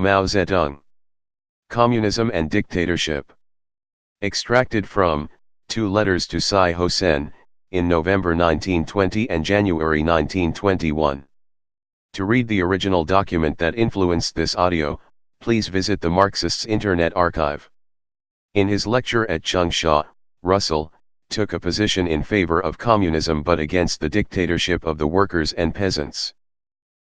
Mao Zedong. Communism and Dictatorship. Extracted from, Two Letters to Ts'ai Ho-sen, in November 1920 and January 1921. To read the original document that influenced this audio, please visit the Marxists Internet Archive. In his lecture at Changsha, Russell took a position in favor of communism but against the dictatorship of the workers and peasants.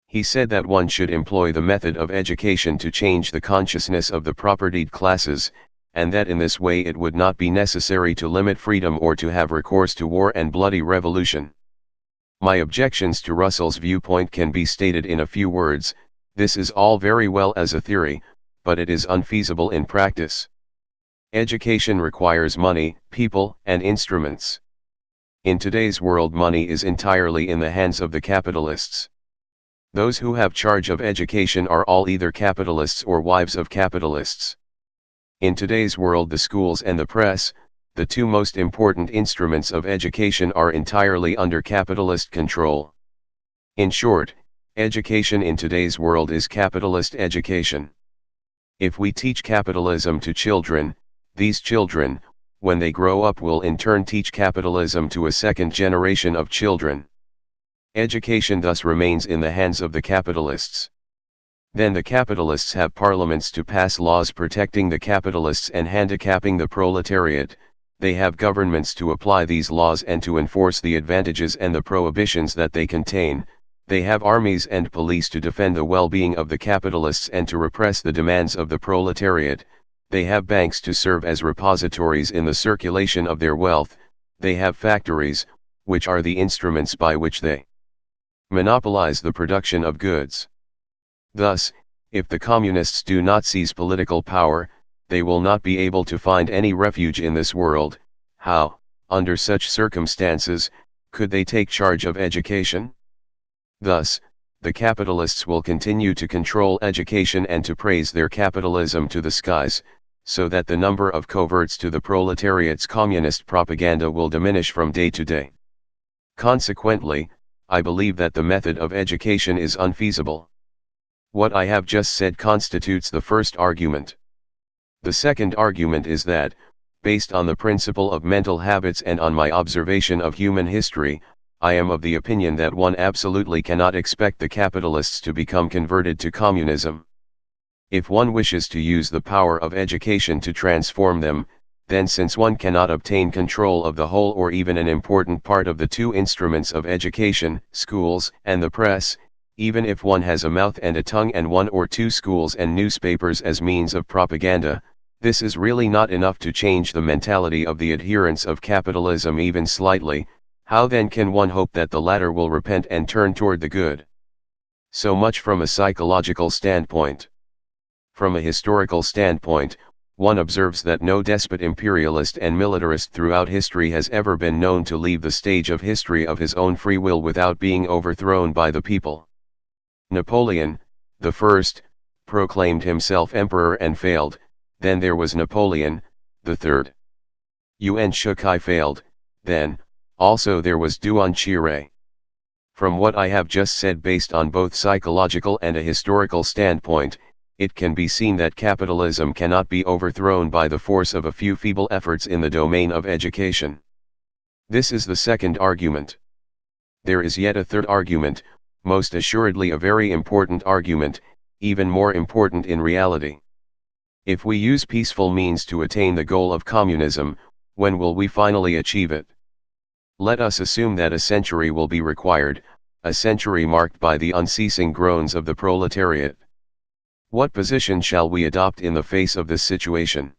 He said that one should employ the method of education to change the consciousness of the propertied classes, and that in this way it would not be necessary to limit freedom or to have recourse to war and bloody revolution. My objections to Russell's viewpoint can be stated in a few words. This is all very well as a theory, but it is unfeasible in practice. Education requires money, people, and instruments. In today's world, money is entirely in the hands of the capitalists. Those who have charge of education are all either capitalists or wives of capitalists. In today's world, the schools and the press, the two most important instruments of education, are entirely under capitalist control. In short, education in today's world is capitalist education. If we teach capitalism to children, these children, when they grow up, will in turn teach capitalism to a second generation of children. Education thus remains in the hands of the capitalists. Then the capitalists have parliaments to pass laws protecting the capitalists and handicapping the proletariat. They have governments to apply these laws and to enforce the advantages and the prohibitions that they contain. They have armies and police to defend the well-being of the capitalists and to repress the demands of the proletariat. They have banks to serve as repositories in the circulation of their wealth. They have factories, which are the instruments by which they monopolize the production of goods. Thus, if the communists do not seize political power, they will not be able to find any refuge in this world. How, under such circumstances, could they take charge of education? Thus, the capitalists will continue to control education and to praise their capitalism to the skies, so that the number of coverts to the proletariat's communist propaganda will diminish from day to day. Consequently, I believe that the method of education is unfeasible. What I have just said constitutes the first argument. The second argument is that, based on the principle of mental habits and on my observation of human history, I am of the opinion that one absolutely cannot expect the capitalists to become converted to communism. If one wishes to use the power of education to transform them, then since one cannot obtain control of the whole or even an important part of the two instruments of education, schools and the press, even if one has a mouth and a tongue and one or two schools and newspapers as means of propaganda, this is really not enough to change the mentality of the adherents of capitalism even slightly. How then can one hope that the latter will repent and turn toward the good? So much from a psychological standpoint. From a historical standpoint, one observes that no despot, imperialist and militarist throughout history has ever been known to leave the stage of history of his own free will without being overthrown by the people. Napoleon, the first, proclaimed himself emperor and failed. Then there was Napoleon, the third. Yuan Shikai failed. Then, also there was Duan Qirui. From what I have just said, based on both psychological and a historical standpoint, it can be seen that capitalism cannot be overthrown by the force of a few feeble efforts in the domain of education. This is the second argument. There is yet a third argument, most assuredly a very important argument, even more important in reality. If we use peaceful means to attain the goal of communism, when will we finally achieve it? Let us assume that a century will be required, a century marked by the unceasing groans of the proletariat. What position shall we adopt in the face of this situation?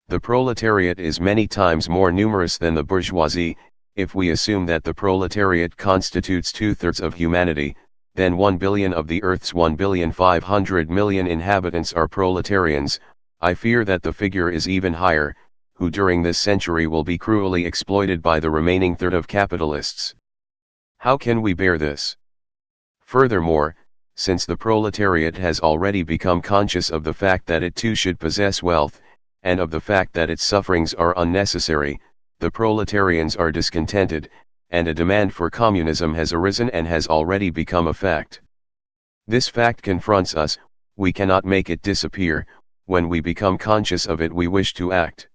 The proletariat is many times more numerous than the bourgeoisie. If we assume that the proletariat constitutes 2/3 of humanity, then 1 billion of the Earth's 1,500,000,000 inhabitants are proletarians. I fear that the figure is even higher, who during this century will be cruelly exploited by the remaining third of capitalists. How can we bear this? Furthermore, since the proletariat has already become conscious of the fact that it too should possess wealth, and of the fact that its sufferings are unnecessary, the proletarians are discontented, and a demand for communism has arisen and has already become a fact. This fact confronts us, we cannot make it disappear. When we become conscious of it, we wish to act.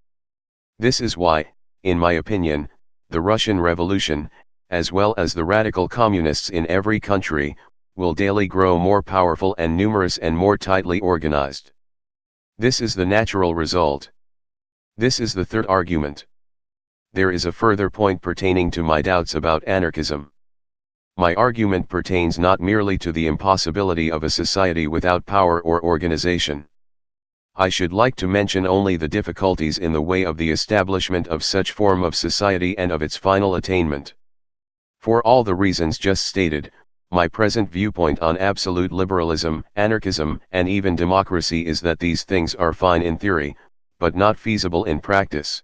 This is why, in my opinion, the Russian Revolution, as well as the radical communists in every country, will daily grow more powerful and numerous and more tightly organized. This is the natural result. This is the third argument. There is a further point pertaining to my doubts about anarchism. My argument pertains not merely to the impossibility of a society without power or organization. I should like to mention only the difficulties in the way of the establishment of such form of society and of its final attainment. For all the reasons just stated, my present viewpoint on absolute liberalism, anarchism, and even democracy is that these things are fine in theory, but not feasible in practice.